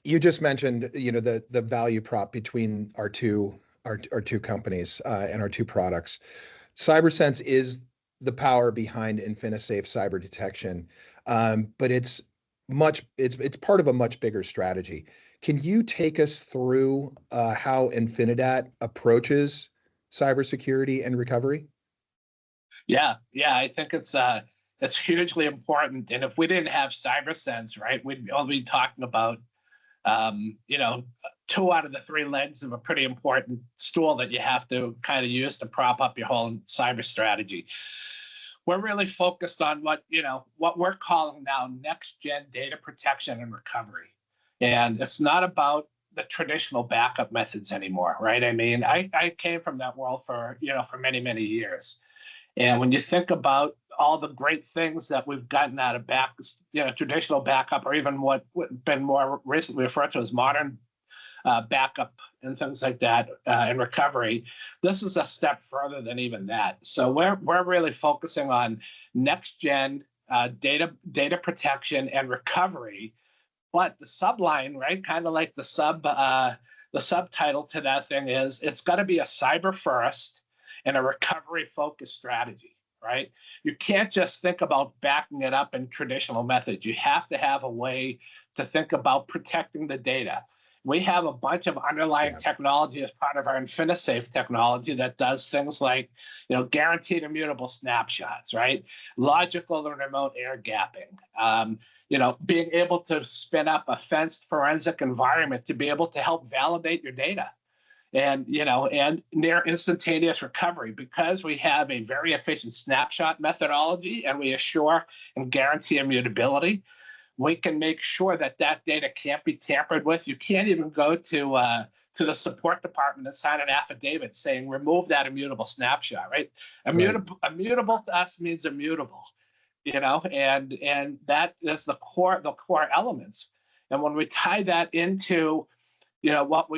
You just mentioned, the value prop between our two companies and our two products. CyberSense is the power behind InfinSafe cyber detection, but it's part of a much bigger strategy. Can you take us through how Infinidat approaches cybersecurity and recovery? Yeah, I think it's hugely important. And if we didn't have CyberSense, right, we'd all be talking about you know, two out of the three legs of a pretty important stool that you have to kind of use to prop up your whole cyber strategy. We're really focused on what we're calling now next gen data protection and recovery. And it's not about the traditional backup methods anymore, right? I mean, I came from that world for many, many years. And when you think about all the great things that we've gotten out of traditional backup, or even what been more recently referred to as modern backup and things like that and recovery, this is a step further than even that. So we're really focusing on next gen data protection and recovery. But the subline, right, kind of like the subtitle to that thing is, it's got to be a cyber first and a recovery focused strategy, right? You can't just think about backing it up in traditional methods. You have to have a way to think about protecting the data. We have a bunch of underlying technology as part of our InfinSafe technology that does things like, guaranteed immutable snapshots, right? Logical and remote air gapping. Being able to spin up a fenced forensic environment to be able to help validate your data. And near instantaneous recovery, because we have a very efficient snapshot methodology and we assure and guarantee immutability. We can make sure that data can't be tampered with. You can't even go to the support department and sign an affidavit saying remove that immutable snapshot, right? Immutable to us means immutable, and that is the core elements. And when we tie that into what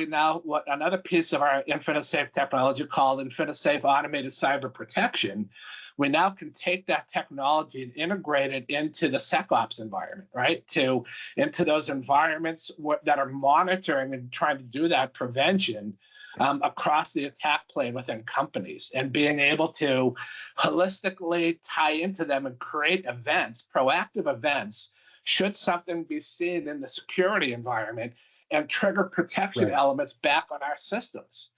another piece of our InfinSafe technology called InfinSafe Automated Cyber Protection, we now can take that technology and integrate it into the SecOps environment, right? Into those environments that are monitoring and trying to do that prevention across the attack plane within companies, and being able to holistically tie into them and create events, proactive events, should something be seen in the security environment, and trigger protection elements back on our systems,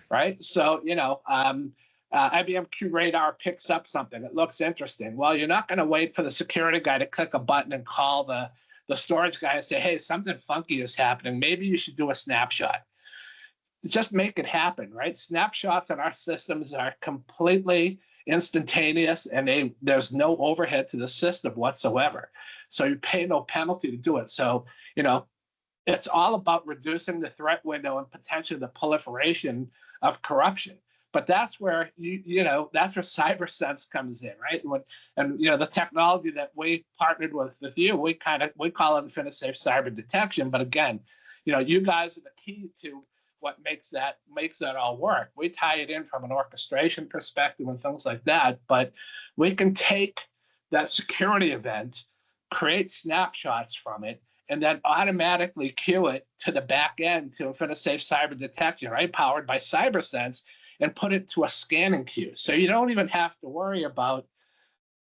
right? So, IBM QRadar picks up something. It looks interesting. Well, you're not going to wait for the security guy to click a button and call the storage guy and say, hey, something funky is happening. Maybe you should do a snapshot. Just make it happen, right? Snapshots in our systems are completely instantaneous, and there's no overhead to the system whatsoever. So you pay no penalty to do it. So, it's all about reducing the threat window and potentially the proliferation of corruption. But that's where that's where CyberSense comes in, right? The technology that we partnered with you, we call it InfinSafe Cyber Detection. But again, you guys are the key to what makes that all work. We tie it in from an orchestration perspective and things like that. But we can take that security event, create snapshots from it, and then automatically queue it to the back end to InfinSafe Cyber Detection, right, powered by CyberSense, and put it to a scanning queue. So you don't even have to worry about,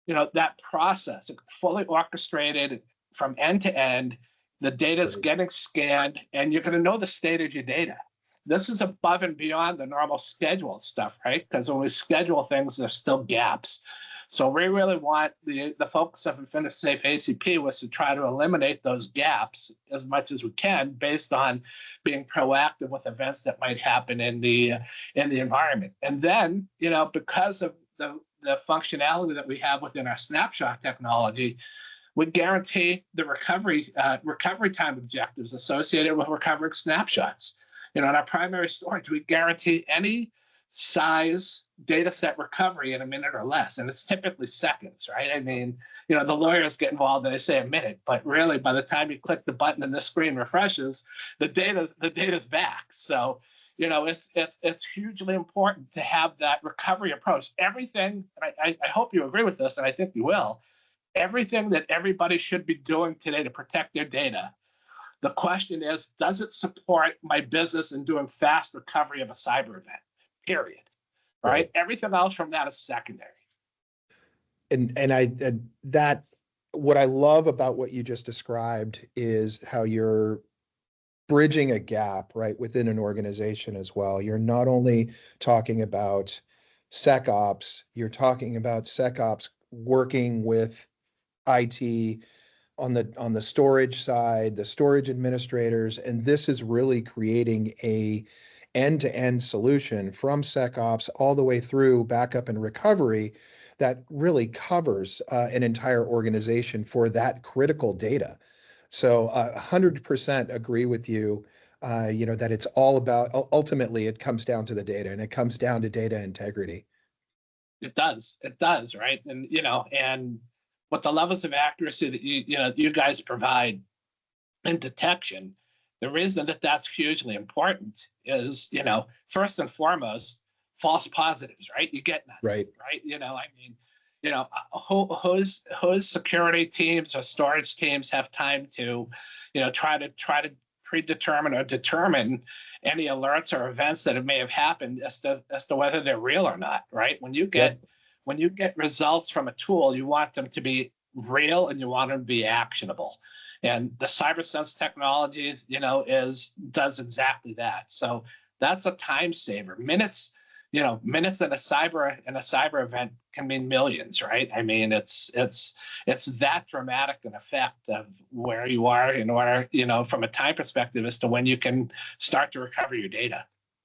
that process. It's fully orchestrated from end to end. The data is getting scanned, and you're going to know the state of your data. This is above and beyond the normal scheduled stuff, right? Because when we schedule things, there's still gaps. So we really want the focus of InfinSafe ACP was to try to eliminate those gaps as much as we can, based on being proactive with events that might happen in the environment. And then, because of the functionality that we have within our snapshot technology, we guarantee the recovery time objectives associated with recovering snapshots. In our primary storage, we guarantee any size data set recovery in a minute or less, and it's typically seconds, right? I mean, the lawyers get involved and they say a minute, but really by the time you click the button and the screen refreshes, the data's back. So, it's hugely important to have that recovery approach. Everything, and I hope you agree with this, and I think you will, everything that everybody should be doing today to protect their data, The question is, does it support my business in doing fast recovery of a cyber event? Period. Right? Everything else from that is secondary. And that what I love about what you just described is how you're bridging a gap, right, within an organization as well. You're not only talking about SecOps, you're talking about SecOps working with IT on the storage side, the storage administrators, and this is really creating a end-to-end solution from SecOps all the way through backup and recovery that really covers an entire organization for that critical data. So 100% agree with you, that it's all about, ultimately, it comes down to the data and it comes down to data integrity. It does, right? And, and with the levels of accuracy that you guys provide in detection, the reason that that's hugely important is, first and foremost, false positives, right? You get none, right? Whose security teams or storage teams have time to, try to predetermine or determine any alerts or events that may have happened as to whether they're real or not, right? When you get results from a tool, you want them to be real and you want them to be actionable. And the CyberSense technology, does exactly that. So that's a time saver. Minutes in a cyber event can mean millions, right? I mean, it's that dramatic an effect of where you are in order, from a time perspective as to when you can start to recover your data.